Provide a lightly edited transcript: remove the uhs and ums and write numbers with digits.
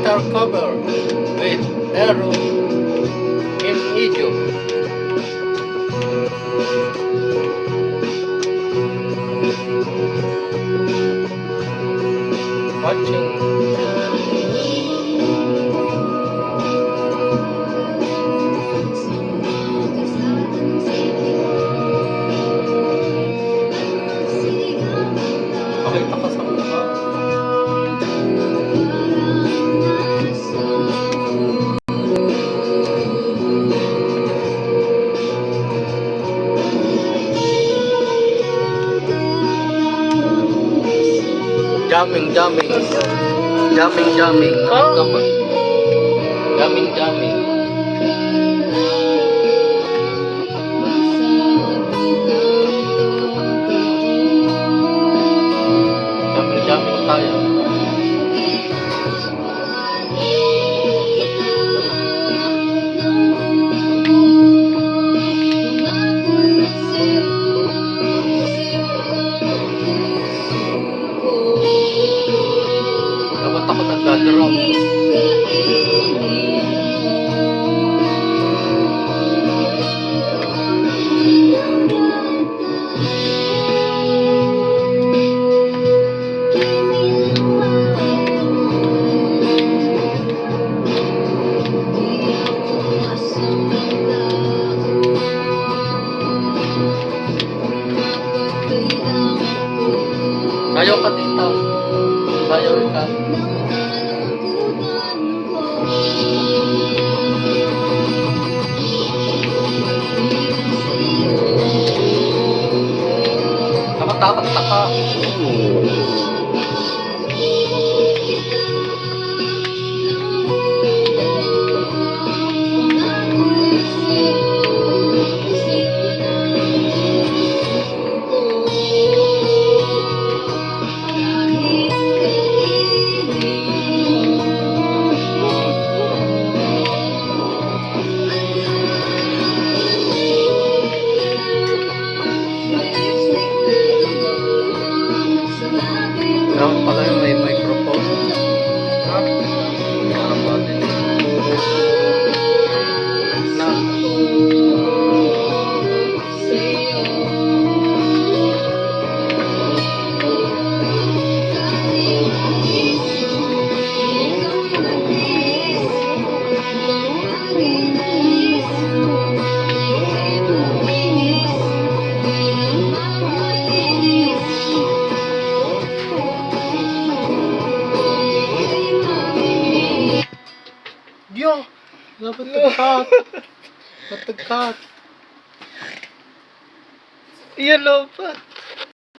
guitar cover with Arrow in Egypt. Watching. Pakita ka sa mukha. Jamming. Huh? Come on. Jamming. Jamming tayo. Dapat ako nagdadrum. Sayaw ka dito. Sayaw ka. Takot ka. Dapat pala yung may microphone. Ha? Parang batin. Na. Yo! Dapat nag-cut. Ba't nag-cut? Yan, lobat.